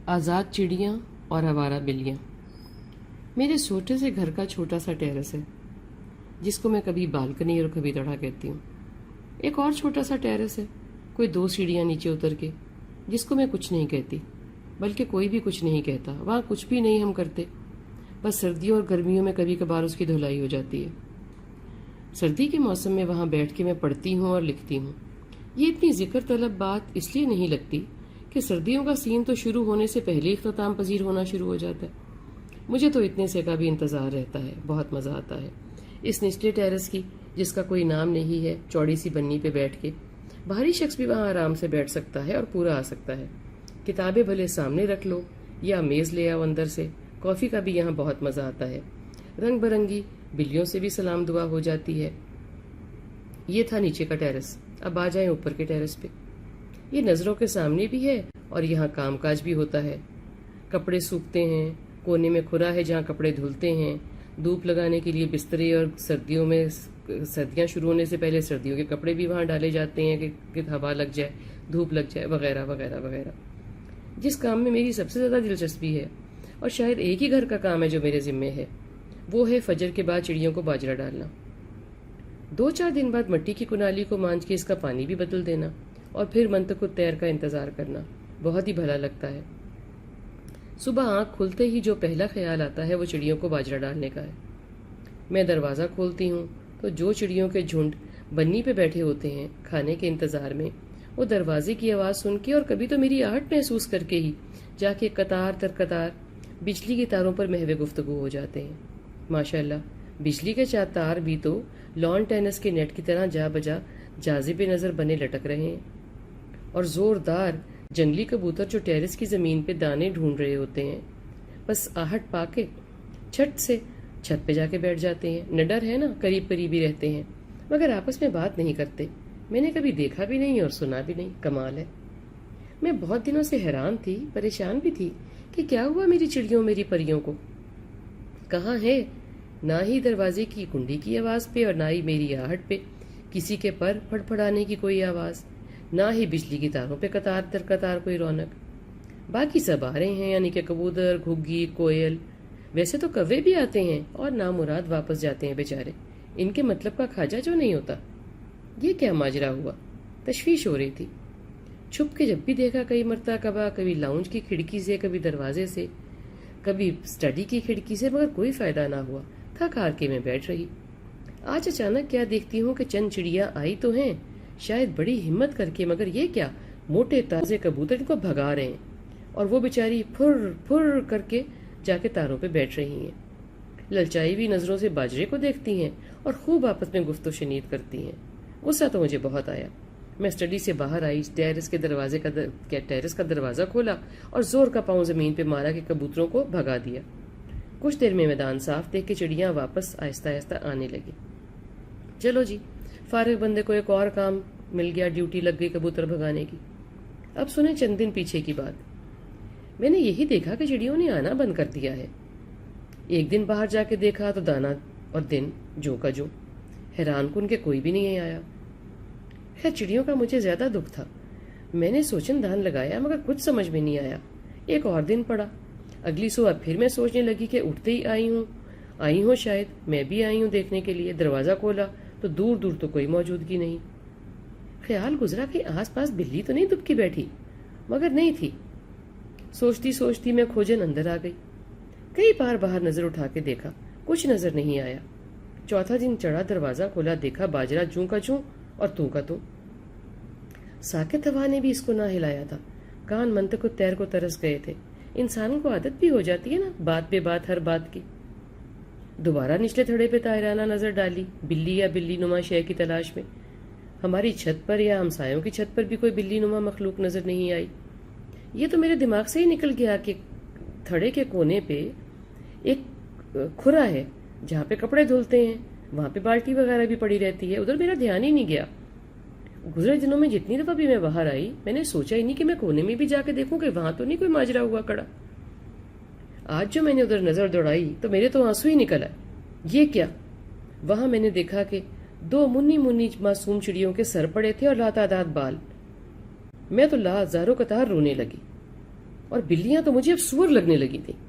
آزاد چڑیاں اور آوارہ بلیاں۔ میرے چھوٹے سے گھر کا چھوٹا سا ٹیرس ہے جس کو میں کبھی بالکنی اور کبھی دڑا کہتی ہوں۔ ایک اور چھوٹا سا ٹیرس ہے، کوئی 2 سیڑھیاں نیچے اتر کے، جس کو میں کچھ نہیں کہتی، بلکہ کوئی بھی کچھ نہیں کہتا۔ وہاں کچھ بھی نہیں ہم کرتے، بس سردیوں اور گرمیوں میں کبھی کبھار اس کی دھلائی ہو جاتی ہے۔ سردی کے موسم میں وہاں بیٹھ کے میں پڑھتی ہوں اور لکھتی ہوں۔ یہ اتنی ذکر طلب بات اس لیے نہیں لگتی کہ سردیوں کا سین تو شروع ہونے سے پہلے اختتام پذیر ہونا شروع ہو جاتا ہے۔ مجھے تو اتنے سے کا بھی انتظار رہتا ہے، بہت مزہ آتا ہے اس نچلے ٹیرس کی جس کا کوئی نام نہیں ہے، چوڑی سی بنی پہ بیٹھ کے۔ باہری شخص بھی وہاں آرام سے بیٹھ سکتا ہے اور پورا آ سکتا ہے۔ کتابیں بھلے سامنے رکھ لو یا میز لے آؤ اندر سے۔ کافی کا بھی یہاں بہت مزہ آتا ہے۔ رنگ برنگی بلیوں سے بھی سلام دعا ہو جاتی ہے۔ یہ تھا نیچے کا ٹیرس، اب آ جائیں اوپر کے ٹیرس پہ۔ یہ نظروں کے سامنے بھی ہے اور یہاں کام کاج بھی ہوتا ہے۔ کپڑے سوکھتے ہیں، کونے میں کھرا ہے جہاں کپڑے دھلتے ہیں، دھوپ لگانے کے لیے بسترے، اور سردیوں میں سردیاں شروع ہونے سے پہلے سردیوں کے کپڑے بھی وہاں ڈالے جاتے ہیں کہ ہوا لگ جائے، دھوپ لگ جائے، وغیرہ وغیرہ وغیرہ۔ جس کام میں میری سب سے زیادہ دلچسپی ہے، اور شاید ایک ہی گھر کا کام ہے جو میرے ذمے ہے، وہ ہے فجر کے بعد چڑیوں کو باجرہ ڈالنا۔ 2-4 دن بعد مٹی کی کنالی کو مانج کے اس کا پانی بھی بدل دینا، اور پھر منطق الطیر کا انتظار کرنا بہت ہی بھلا لگتا ہے۔ صبح آنکھ کھلتے ہی جو پہلا خیال آتا ہے وہ چڑیوں کو باجرہ ڈالنے کا ہے۔ میں دروازہ کھولتی ہوں تو جو چڑیوں کے جھنڈ بنی پہ بیٹھے ہوتے ہیں کھانے کے انتظار میں، وہ دروازے کی آواز سن کے اور کبھی تو میری آہٹ محسوس کر کے ہی جا کے قطار در قطار بجلی کی تاروں پر محو گفتگو ہو جاتے ہیں۔ ماشاءاللہ، بجلی کے تار بھی تو لان ٹینس کے نیٹ کی طرح جا بجا جاذب نظر بنے لٹک رہے ہیں، اور زوردار جنگلی کبوتر جو ٹیرس کی زمین پہ دانے ڈھونڈ رہے ہوتے ہیں، بس آہٹ پا کے چھٹ سے چھت پہ جا کے بیٹھ جاتے ہیں۔ نڈر ہے نا، قریب قریب ہی رہتے ہیں مگر آپس میں بات نہیں کرتے۔ میں نے کبھی دیکھا بھی نہیں اور سنا بھی نہیں، کمال ہے۔ میں بہت دنوں سے حیران تھی، پریشان بھی تھی کہ کیا ہوا میری چڑیوں، میری پریوں کو، کہاں ہے؟ نہ ہی دروازے کی کنڈی کی آواز پہ اور نہ ہی میری آہٹ پہ کسی کے پر پھڑ پھڑانے کی کوئی آواز، نہ ہی بجلی کی تاروں پہ قطار در قطار کوئی رونق۔ باقی سب آ رہے ہیں، یعنی کہ کبوتر، گھگی، کوئل، ویسے تو کوے بھی آتے ہیں اور نامراد واپس جاتے ہیں بیچارے، ان کے مطلب کا کھاجا جو نہیں ہوتا۔ یہ کیا ماجرا ہوا؟ تشویش ہو رہی تھی۔ چھپ کے جب بھی دیکھا کئی مرتبہ، کبھی لاؤنج کی کھڑکی سے، کبھی دروازے سے، کبھی اسٹڈی کی کھڑکی سے، مگر کوئی فائدہ نہ ہوا۔ تھک ہار کے میں بیٹھ رہی۔ آج اچانک کیا دیکھتی ہوں کہ چند چڑیاں آئی تو ہیں، شاید بڑی ہمت کر کے، مگر یہ کیا، موٹے تازے کبوتر ان کو بھگا رہے ہیں، اور وہ بیچاری پھر پھر کر کے جا کے تاروں پہ بیٹھ رہی ہیں۔ للچائی ہوئی نظروں سے باجرے کو دیکھتی ہیں اور خوب آپس میں گفت و شنید کرتی ہیں۔ غصہ تو مجھے بہت آیا۔ میں اسٹڈی سے باہر آئی، ٹیرس کا دروازہ کھولا اور زور کا پاؤں زمین پہ مارا کہ کبوتروں کو بھگا دیا۔ کچھ دیر میں میدان صاف دیکھ کے چڑیاں واپس آہستہ آہستہ آنے لگی۔ چلو جی، فارغ بندے کو ایک اور کام مل گیا، ڈیوٹی لگ گئی کبوتر بھگانے کی۔ اب سنیں چند دن پیچھے کی بات۔ میں نے یہی دیکھا کہ چڑیوں نے آنا بند کر دیا ہے۔ ایک دن باہر جا کے دیکھا تو دانا اور دن جو کا جو، حیران کن کے کوئی بھی نہیں آیا۔ خیر، چڑیوں کا مجھے زیادہ دکھ تھا۔ میں نے سوچن دھان لگایا مگر کچھ سمجھ میں نہیں آیا۔ ایک اور دن پڑا۔ اگلی صبح پھر میں سوچنے لگی کہ اٹھتے ہی آئی ہوں شاید، میں بھی آئی ہوں دیکھنے کے لیے۔ دروازہ کھولا تو دور دور تو کوئی موجودگی نہیں۔ خیال گزرا کہ آس پاس بلی تو نہیں دبکی بیٹھی، مگر نہیں تھی۔ سوچتی سوچتی میں کھوجن اندر آ گئی۔ کئی بار باہر نظر اٹھا کے دیکھا، کچھ نظر نہیں آیا۔ چوتھا دن چڑھا، دروازہ کھولا، دیکھا باجرہ چوں کا چوں اور توں کا توں۔ ساکت ہوا نے بھی اس کو نہ ہلایا تھا۔ کان منطق الطیر کو ترس گئے تھے۔ انسانوں کو عادت بھی ہو جاتی ہے نا بات بے بات ہر بات کی۔ دوبارہ نچلے تھڑے پہ طائرانہ نظر ڈالی، بلی یا بلی نما شے کی تلاش میں۔ ہماری چھت پر یا ہمسایوں کی چھت پر بھی کوئی بلی نما مخلوق نظر نہیں آئی۔ یہ تو میرے دماغ سے ہی نکل گیا کہ تھڑے کے کونے پہ ایک کھرا ہے جہاں پہ کپڑے دھلتے ہیں، وہاں پہ بالٹی وغیرہ بھی پڑی رہتی ہے، ادھر میرا دھیان ہی نہیں گیا۔ گزرے دنوں میں جتنی دفعہ بھی میں باہر آئی، میں نے سوچا ہی نہیں کہ میں کونے میں بھی جا کے دیکھوں کہ وہاں تو نہیں کوئی ماجرا ہوا کڑا۔ آج جو میں نے ادھر نظر دوڑائی تو میرے تو آنسو ہی نکل آئے۔ یہ کیا؟ وہاں میں نے دیکھا کہ 2 منی معصوم چڑیوں کے سر پڑے تھے اور لاتعداد بال۔ میں تو لا ہزاروں قطار رونے لگی۔ اور بلیاں تو مجھے اب سور لگنے لگی تھیں.